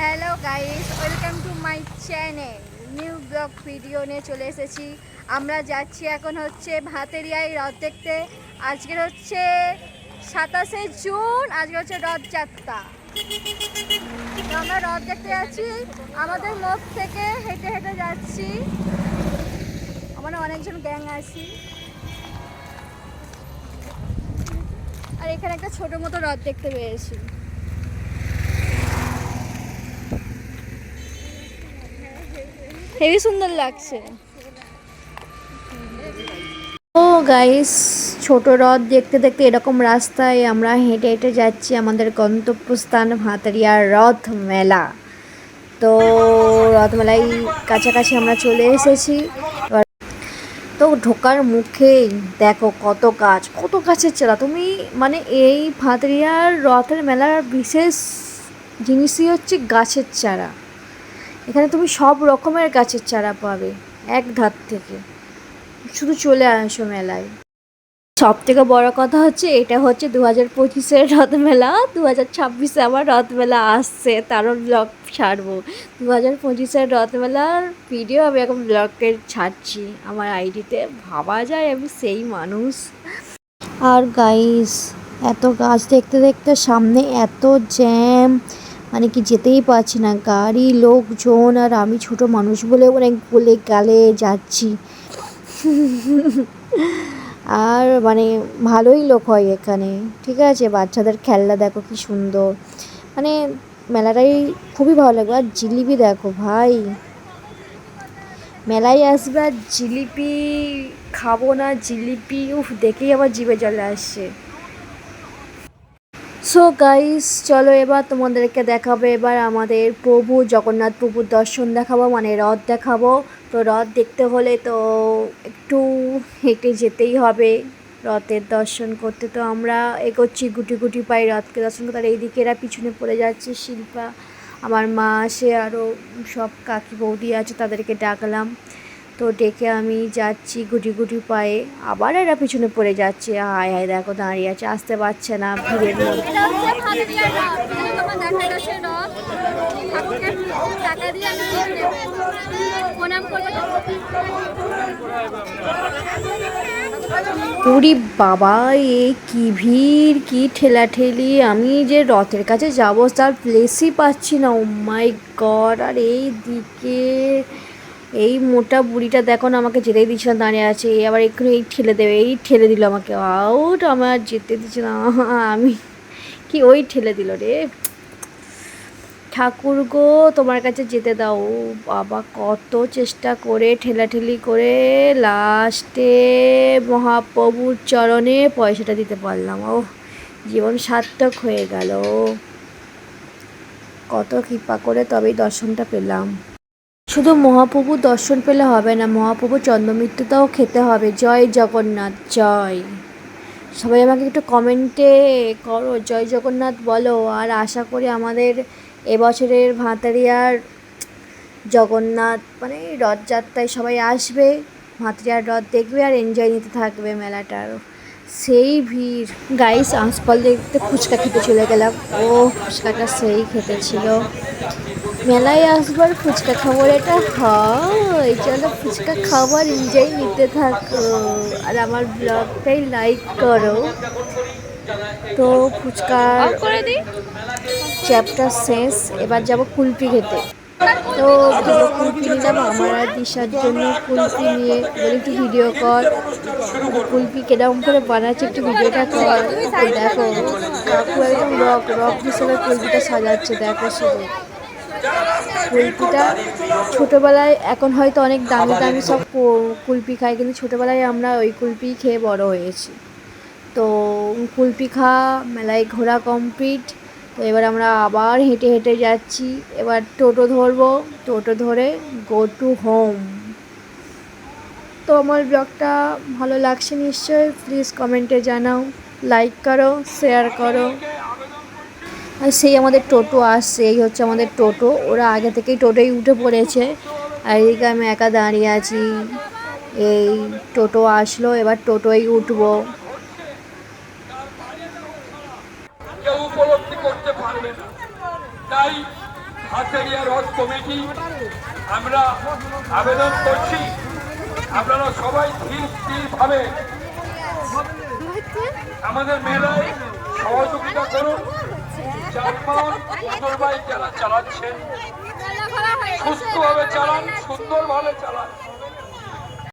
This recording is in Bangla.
Hello guys, welcome to my channel. New blog video নিয়ে চলে এসেছি। আমরা যাচ্ছি এখন হচ্ছে ভাতেরিয়ায় রথ দেখতে। আজকের হচ্ছে 27শে জুন, আজকে হচ্ছে রথযাত্রা। তো আমরা রথ দেখতে যাচ্ছি, আমাদের মুখ থেকে হেঁটে হেঁটে যাচ্ছি। আমরা অনেকজন গ্যাং আছি, আর এখানে একটা ছোট মতো রথ দেখতে পেয়েছি। হেবি সুন্দর লাগছে। ও গাইস, ছোট রথ দেখতে দেখতে এরকম রাস্তায় আমরা হেঁটে হেঁটে যাচ্ছি আমাদের গন্তব্যস্থান ভাতারিয়ার রথ মেলা। তো রথ মেলায় কাছাকাছি আমরা চলে এসেছি। এবার তো ঢোকার মুখেই দেখো কত গাছ, কত গাছের চারা। তুমি মানে এই ভাতারিয়ার রথের মেলার বিশেষ জিনিসই হচ্ছে গাছের চারা। এখানে তুমি সব রকমের গাছের চারা পাবে এক ধার থেকে। শুধু চলে আসো মেলায়। সব থেকে বড় কথা হচ্ছে এটা হচ্ছে 2025-এর রথমেলা। 2026-এ আবার রথমেলা আসছে, তারও ব্লগ ছাড়বো। 2025-এর রথমেলার ভিডিও আমি এখন ব্লগের ছাড়ছি আমার আইডিতে। ভাবা যায় আমি সেই মানুষ। আর গাইস, এত গাছ দেখতে দেখতে সামনে এত জ্যাম, মানে কি যেতেই পারছি না। গাড়ি, লোকজন, আর আমি ছোট মানুষ বলে অনেক বলে গালে যাচ্ছি। আর মানে ভালোই লোক হয় এখানে, ঠিক আছে। বাচ্চাদের খেলনা দেখো কি সুন্দর, মানে মেলাটাই খুবই ভালো লাগবে। আর জিলিপি দেখো ভাই, মেলায় আসবে আর জিলিপি খাবো না? জিলিপি উফ, দেখেই আমার জিভে জলে আসছে। সো গাইস, চলো এবার তোমাদেরকে দেখাবো এবার আমাদের প্রভু জগন্নাথ প্রভুর দর্শন দেখাবো, মানে রথ দেখাবো। তো রথ দেখতে হলে তো একটু হেঁটে যেতেই হবে রথের দর্শন করতে। তো আমরা এগোচ্ছি গুটি গুটি পাই রথকে দর্শন করতে। আর এইদিকে এরা পিছনে পড়ে যাচ্ছে, শিল্পা, আমার মা আসে, আরও সব কাকি বৌদি আছে, তাদেরকে ডাকলাম। তো ডেকে আমি যাচ্ছি গুটি গুটি পায়ে, আবার এরা পিছনে পড়ে যাচ্ছে। হায় হায়, দেখো দাঁড়িয়ে আছে, আসতে পারছে না ভিড়ের মধ্যে। ওরে বাবা, এ কি ভিড়, কি ঠেলাঠেলি! আমি যে রথের কাছে যাবো তার প্লেসই পাচ্ছি না। ও মাই গড! আর এই দিকে এই মোটা বুড়িটা দেখো না, আমাকে যেতেই দিচ্ছে না, দাঁড়িয়ে আছে। আবার এক্ষুনি এই ঠেলে দেবে, এই ঠেলে দিল আমাকে আউট, আমার যেতে দিচ্ছে না। আমি কি ওই ঠেলে দিল রে! ঠাকুর গো, তোমার কাছে যেতে দাও। ও বাবা, কত চেষ্টা করে ঠেলাঠেলি করে লাস্টে মহাপ্রভুর চরণে পয়সাটা দিতে পারলাম। ও, জীবন সার্থক হয়ে গেল। কত কৃপা করে তবেই দর্শনটা পেলাম। শুধু মহাপ্রভুর দর্শন পেলে হবে না, মহাপ্রভুর চন্দ্রমৃত্যুটাও খেতে হবে। জয় জগন্নাথ জয়। সবাই আমাকে একটু কমেন্টে করো, জয় জগন্নাথ বলো। আর আশা করি আমাদের এবছরের ভাতারিয়ার জগন্নাথ মানে রথযাত্রায় সবাই আসবে, ভাতারিয়ার রথ দেখবে আর এনজয় নিতে থাকবে মেলাটার। সেই ভিড় গাইস, আঁশফল দেখতে ফুচকা খেতে চলে গেলাম। ও, ফুচকাটা সেই খেতে ছিল। মেলায় আসবার ফুচকা খাবার এটা হয়, চলো ফুচকা খাবার এনজয় নিতে থাকো, আর আমার ব্লগটাই লাইক করো। তো ফুচকার চ্যাপ্টার শেষ, এবার যাব কুলপি খেতে। তো দুটো কুলপি নিলাম আমার আর দিশার জন্য। কুলপি নিয়ে বলি একটু ভিডিও কর, কুলপি কেরকম করে বানাচ্ছে একটু ভিডিওটা কর। দেখো কাকু একদম রক রক হিসেবে কুলপিটা সাজাচ্ছে, দেখো শুধু। কুলপিটা ছোটোবেলায়, এখন হয়তো অনেক দামি দামি সব কুলপি খায়, কিন্তু ছোটোবেলায় আমরা ওই কুলপি খেয়ে বড় হয়েছি। তো কুলপি খাওয়া, মেলায় ঘোরা কমপ্লিট। তো এবার আমরা আবার হেঁটে হেঁটে যাচ্ছি। এবার টোটো ধরবো, টোটো ধরে গো টু হোম। তো আমার ব্লগটা ভালো লাগছে নিশ্চয়ই, প্লিজ কমেন্টে জানাও, লাইক করো, শেয়ার করো। আর সেই আমাদের টোটো আসছে, এই হচ্ছে আমাদের টোটো। ওরা আগে থেকেই টোটোয় উঠে পড়েছে, আর এদিকে আমি একা দাঁড়িয়ে আছি। এই টোটো আসলো, এবার টোটোয় উঠবো। কেউ উপলব্ধি করতে পারবে না, তাই হাতেরিয়া রথ কমিটি আমরা আবেদন করছি, আপনারা সবাই ধীরভাবে আমাদের মেলায় সহযোগিতা করুন। যানবাহন সুন্দরভাবে যারা চালাচ্ছেন সুস্থভাবে চালান, সুন্দরভাবে চালান।